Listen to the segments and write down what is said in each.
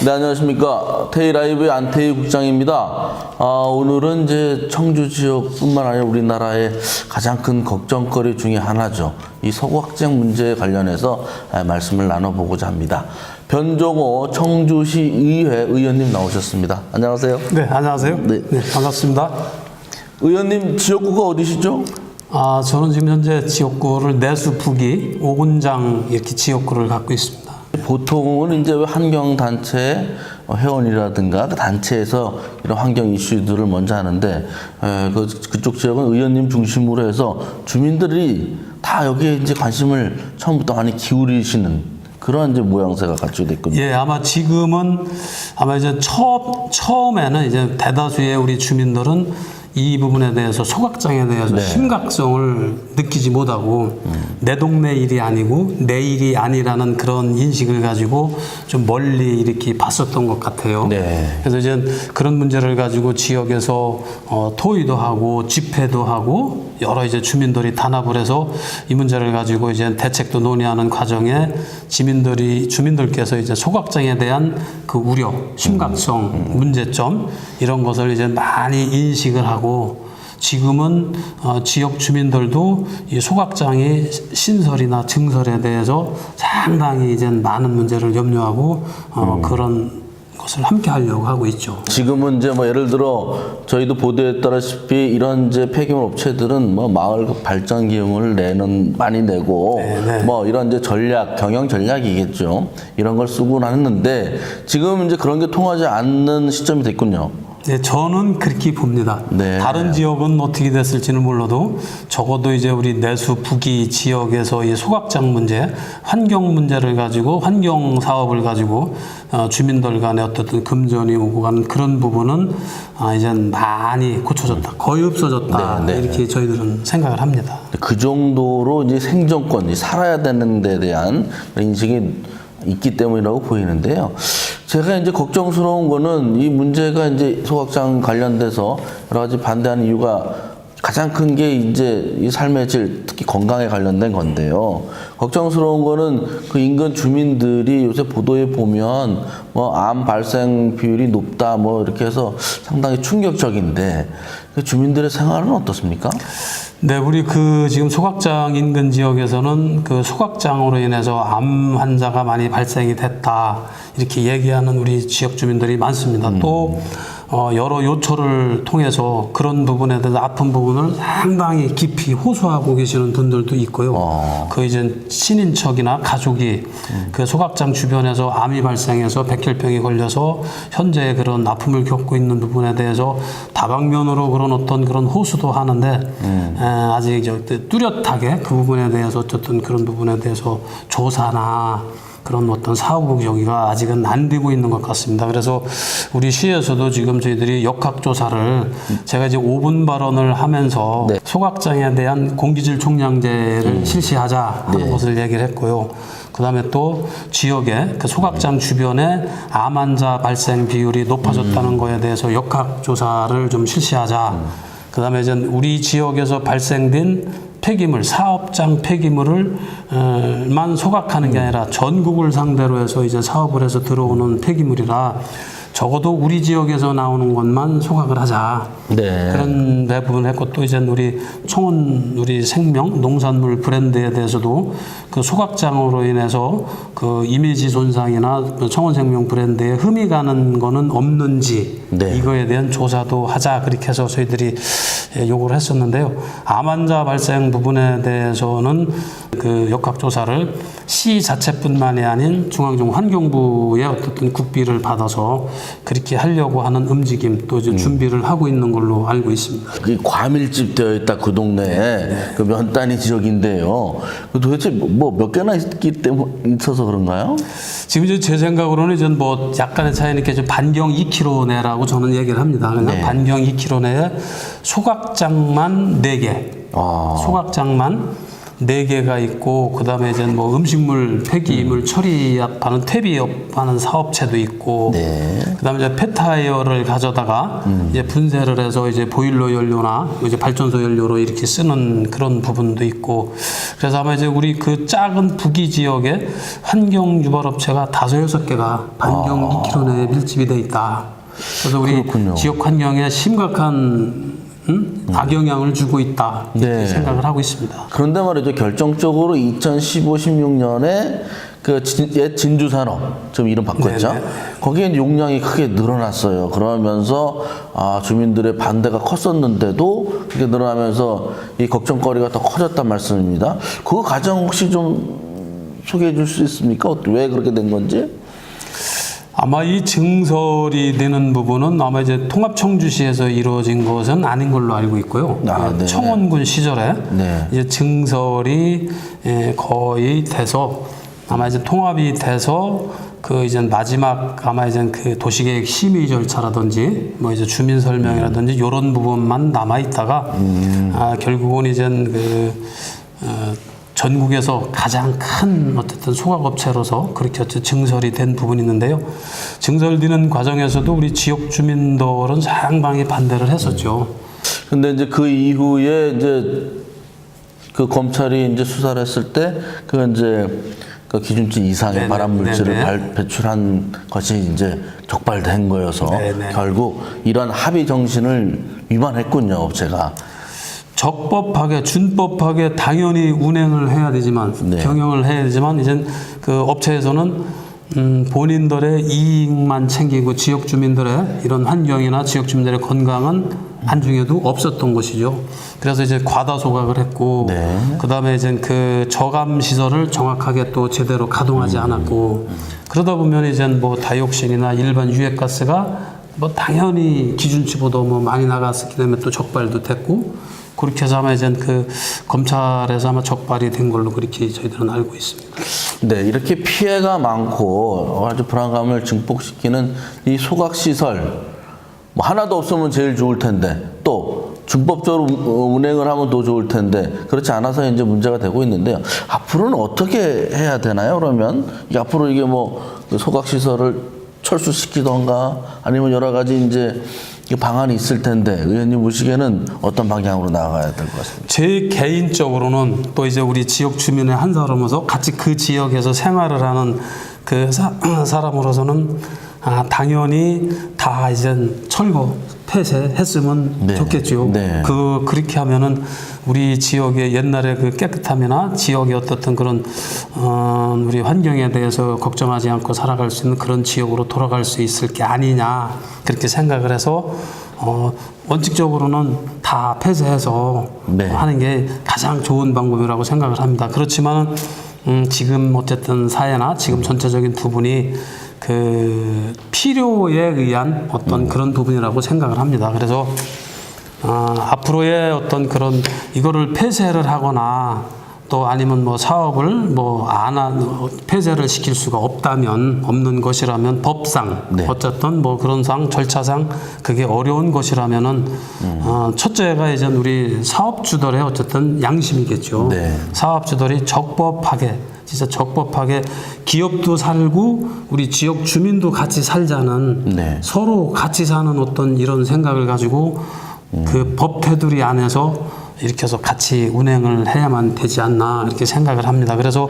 네, 안녕하십니까. 테이라이브의 안태희 국장입니다. 오늘은 이제 청주 지역뿐만 아니라 우리나라의 가장 큰 걱정거리 중에 하나죠. 이 서구 확장 문제에 관련해서 말씀을 나눠보고자 합니다. 변종호 청주시 의회 의원님 나오셨습니다. 안녕하세요. 네, 안녕하세요. 네. 네, 반갑습니다. 의원님 지역구가 어디시죠? 저는 지금 현재 지역구를 내수 북이 오군장 이렇게 지역구를 갖고 있습니다. 보통은 이제 환경단체 회원이라든가 그 단체에서 이런 환경 이슈들을 먼저 하는데 그쪽 지역은 의원님 중심으로 해서 주민들이 다 여기에 이제 관심을 처음부터 많이 기울이시는 그런 이제 모양새가 갖추게 됐군요. 예, 아마 지금은 이제 처음에는 이제 대다수의 우리 주민들은 이 부분에 대해서 소각장에 대해서 심각성을 느끼지 못하고 내 동네 일이 아니고 내 일이 아니라는 그런 인식을 가지고 좀 멀리 이렇게 봤었던 것 같아요. 네. 그래서 이제 그런 문제를 가지고 지역에서 토의도 하고 집회도 하고 여러 이제 주민들이 단합을 해서 이 문제를 가지고 이제 대책도 논의하는 과정에 주민들께서 이제 소각장에 대한 그 우려, 심각성, 문제점 이런 것을 이제 많이 인식을 하고 지금은 지역 주민들도 이 소각장의 신설이나 증설에 대해서 상당히 이제 많은 문제를 염려하고 그런 것을 함께 하려고 하고 있죠. 지금은 이제 뭐 예를 들어 저희도 보도했다시피 이런 이제 폐기물 업체들은 뭐 마을 발전 기금을 많이 내고 뭐 이런 이제 경영 전략이겠죠. 이런 걸 쓰곤 하는데 지금 이제 그런 게 통하지 않는 시점이 됐군요. 네, 저는 그렇게 봅니다. 네. 다른 지역은 어떻게 됐을지는 몰라도 적어도 이제 우리 내수 북이 지역에서 이 소각장 문제, 환경 문제를 가지고 환경 사업을 가지고 주민들 간에 어떻든 금전이 오고 가는 그런 부분은 이제 많이 고쳐졌다, 거의 없어졌다 이렇게 저희들은 생각을 합니다. 그 정도로 이제 생존권, 살아야 되는 데 대한 인식이 있기 때문이라고 보이는데요. 제가 이제 걱정스러운 거는 이 문제가 이제 소각장 관련돼서 여러 가지 반대하는 이유가 가장 큰 게 이제 이 삶의 질, 특히 건강에 관련된 건데요. 걱정스러운 거는 그 인근 주민들이 요새 보도에 보면 뭐 암 발생 비율이 높다 뭐 이렇게 해서 상당히 충격적인데 그 주민들의 생활은 어떻습니까? 네, 우리 지금 소각장 인근 지역에서는 그 소각장으로 인해서 암 환자가 많이 발생이 됐다 이렇게 얘기하는 우리 지역 주민들이 많습니다. 또 여러 요초를 통해서 그런 부분에 대해서 아픈 부분을 상당히 깊이 호소하고 계시는 분들도 있고요. 그 이제 친인척이나 가족이 그 소각장 주변에서 암이 발생해서 백혈병이 걸려서 현재 그런 아픔을 겪고 있는 부분에 대해서 다방면으로 그런 호소도 하는데 아직 뚜렷하게 그 부분에 대해서 어쨌든 그런 부분에 대해서 조사나 그런 어떤 사후 여기가 아직은 안 되고 있는 것 같습니다. 그래서 우리 시에서도 지금 저희들이 역학조사를 제가 이제 5분 발언을 하면서 소각장에 대한 공기질 총량제를 실시하자 하는 것을 얘기를 했고요. 그 다음에 또 지역에 그 소각장 주변에 암 환자 발생 비율이 높아졌다는 거에 대해서 역학조사를 좀 실시하자. 그 다음에 이제 우리 지역에서 발생된 폐기물, 사업장 폐기물을만 소각하는 게 아니라 전국을 상대로 해서 이제 사업을 해서 들어오는 폐기물이라 적어도 우리 지역에서 나오는 것만 소각을 하자. 그런 부분을 했고 또 이제 우리 우리 생명 농산물 브랜드에 대해서도 그 소각장으로 인해서 그 이미지 손상이나 청원생명 브랜드에 흠이 가는 거는 없는지 이거에 대한 조사도 하자 그렇게 해서 저희들이 요구를 했었는데요. 암 환자 발생 부분에 대해서는 그 역학조사를 시 자체뿐만이 아닌 중앙정환경부의 어떤 국비를 받아서 그렇게 하려고 하는 움직임 또 이제 준비를 하고 있는 걸로 알고 있습니다. 과밀집 되어 있다 그 동네에 그 면단위 지역인데요. 도대체 뭐 몇 개나 있어서 그런가요? 지금 이제 제 생각으로는 이제 뭐 약간의 차이는 있겠죠. 반경 2km 내라고 저는 얘기를 합니다. 그러니까 반경 2km 내에 소각장만 4개, 소각장만 4개가 있고, 그 다음에 이제 뭐 음식물 폐기물 처리하는 퇴비업하는 사업체도 있고, 네. 그 다음에 이제 폐타이어를 가져다가 이제 분쇄를 해서 이제 보일러 연료나 이제 발전소 연료로 이렇게 쓰는 그런 부분도 있고, 그래서 아마 이제 우리 그 작은 북이 지역에 환경 유발업체가 5-6개가 반경 2km 내에 밀집이 돼 있다. 그래서 우리 그렇군요. 지역 환경에 심각한 악영향을 주고 있다 이렇게 네. 생각을 하고 있습니다. 그런데 말이죠. 결정적으로 2015-16년에 그 옛 진주산업 좀 이름 바꿨죠. 네네. 거기에 용량이 크게 늘어났어요. 그러면서 주민들의 반대가 컸었는데도 그게 늘어나면서 이 걱정거리가 더 커졌단 말씀입니다. 그 과정 혹시 좀 소개해 줄 수 있습니까? 왜 그렇게 된 건지? 아마 이 증설이 되는 부분은 아마 이제 통합청주시에서 이루어진 것은 아닌 걸로 알고 있고요. 네. 청원군 시절에 네. 이제 증설이 거의 돼서 아마 이제 통합이 돼서 그 이제 마지막 아마 이제 그 도시계획 심의 절차라든지 뭐 이제 주민 설명이라든지 이런 부분만 남아 있다가 결국은 이제 전국에서 가장 큰 어쨌든 소각업체로서 그렇게 어쨌든 증설이 된 부분이 있는데요. 증설되는 과정에서도 우리 지역 주민들은 상당히 반대를 했었죠. 근데 이제 그 이후에 이제 그 검찰이 이제 수사를 했을 때 그 이제 그 기준치 이상의 네네, 발암 물질을 네네. 배출한 것이 이제 적발된 거여서 네네. 결국 이러한 합의 정신을 위반했군요, 업체가. 적법하게 준법하게 당연히 운행을 해야 되지만 네. 경영을 해야 되지만 이제 그 업체에서는 본인들의 이익만 챙기고 지역 주민들의 이런 환경이나 지역 주민들의 건강은 안중에도 없었던 것이죠. 그래서 이제 과다 소각을 했고, 네. 그 다음에 이제 그 저감 시설을 정확하게 또 제대로 가동하지 않았고, 그러다 보면 이제 뭐 다이옥신이나 일반 유해가스가 뭐 당연히 기준치보다 뭐 많이 나갔기 때문에 또 적발도 됐고, 그렇게 해서 아마 이제 그 검찰에서 아마 적발이 된 걸로 그렇게 저희들은 알고 있습니다. 네, 이렇게 피해가 많고 아주 불안감을 증폭시키는 이 소각시설 뭐 하나도 없으면 제일 좋을 텐데 또 준법적으로 운행을 하면 더 좋을 텐데 그렇지 않아서 이제 문제가 되고 있는데요. 앞으로는 어떻게 해야 되나요? 그러면 앞으로 이게 뭐 소각시설을 철수시키던가 아니면 여러 가지 이제 방안이 있을 텐데 의원님 보시기에는 어떤 방향으로 나아가야 될 것 같습니다. 제 개인적으로는 또 이제 우리 지역 주민의 한 사람으로서 같이 그 지역에서 생활을 하는 그 사람으로서는 당연히 다 이제 철거 폐쇄했으면 네. 좋겠죠. 네. 그렇게 하면은 우리 지역의 옛날의 그 깨끗함이나 지역의 어떻든 그런 우리 환경에 대해서 걱정하지 않고 살아갈 수 있는 그런 지역으로 돌아갈 수 있을 게 아니냐 그렇게 생각을 해서 원칙적으로는 다 폐쇄해서 네. 하는 게 가장 좋은 방법이라고 생각을 합니다. 그렇지만 지금 어쨌든 사회나 지금 전체적인 부분이 그 필요에 의한 어떤 그런 부분이라고 생각을 합니다. 그래서 앞으로의 어떤 그런 이거를 폐쇄를 하거나 또 아니면 뭐 사업을 뭐 폐쇄를 시킬 수가 없는 것이라면 법상 네. 어쨌든 뭐 그런 상 절차상 그게 어려운 것이라면은 첫째가 이제 우리 사업주들의 어쨌든 양심이겠죠. 네. 사업주들이 진짜 적법하게 기업도 살고 우리 지역 주민도 같이 살자는 네. 서로 같이 사는 어떤 이런 생각을 가지고 그 법 테두리 안에서 이렇게 해서 같이 운행을 해야만 되지 않나 이렇게 생각을 합니다. 그래서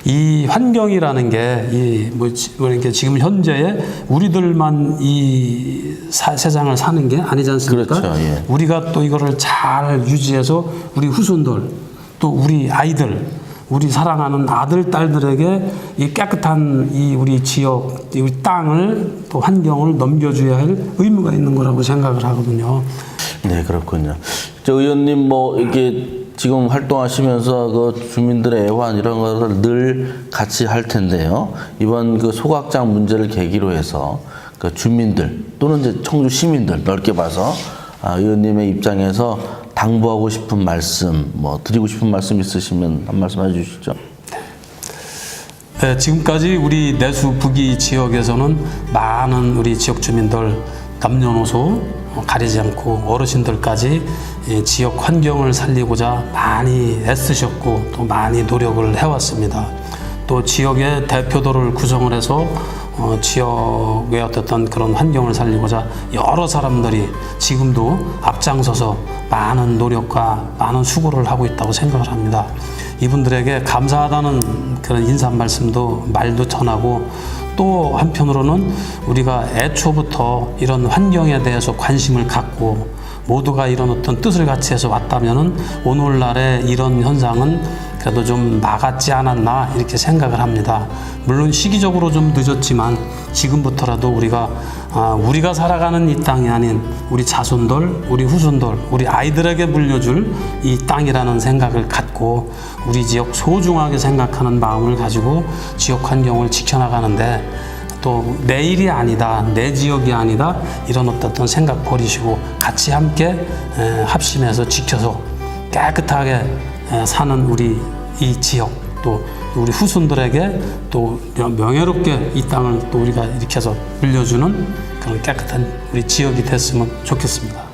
이 환경이라는 게 이렇게 지금 현재의 우리들만 이 세상을 사는 게 아니지 않습니까? 그렇죠. 예. 우리가 또 이거를 잘 유지해서 우리 후손들 또 우리 아이들 우리 사랑하는 아들, 딸들에게 이 깨끗한 이 우리 지역, 우리 땅을 또 환경을 넘겨줘야 할 의무가 있는 거라고 생각을 하거든요. 네, 그렇군요. 의원님 뭐 이렇게 지금 활동하시면서 그 주민들의 애환 이런 것을 늘 같이 할 텐데요. 이번 그 소각장 문제를 계기로 해서 그 주민들 또는 이제 청주 시민들 넓게 봐서 의원님의 입장에서 당부하고 싶은 말씀, 뭐 드리고 싶은 말씀 있으시면 한 말씀 해주시죠. 네, 지금까지 우리 내수 북이 지역에서는 많은 우리 지역 주민들 남녀노소 가리지 않고 어르신들까지 지역 환경을 살리고자 많이 애쓰셨고 또 많이 노력을 해왔습니다. 또 지역의 대표도를 구성을 해서 지역의 어떤 그런 환경을 살리고자 여러 사람들이 지금도 앞장서서 많은 노력과 많은 수고를 하고 있다고 생각을 합니다. 이분들에게 감사하다는 그런 인사 말씀도 말도 전하고, 또 한편으로는 우리가 애초부터 이런 환경에 대해서 관심을 갖고 모두가 이런 어떤 뜻을 같이 해서 왔다면은 오늘날의 이런 현상은 그래도 좀 막았지 않았나 이렇게 생각을 합니다. 물론 시기적으로 좀 늦었지만 지금부터라도 우리가 살아가는 이 땅이 아닌 우리 자손들, 우리 후손들, 우리 아이들에게 물려줄 이 땅이라는 생각을 갖고 우리 지역 소중하게 생각하는 마음을 가지고 지역 환경을 지켜나가는데, 또 내일이 아니다, 내 지역이 아니다, 이런 어떤 생각 버리시고 같이 함께 합심해서 지켜서 깨끗하게 사는 우리 이 지역, 또 우리 후손들에게 또 명예롭게 이 땅을 또 우리가 이렇게 해서 물려주는 그런 깨끗한 우리 지역이 됐으면 좋겠습니다.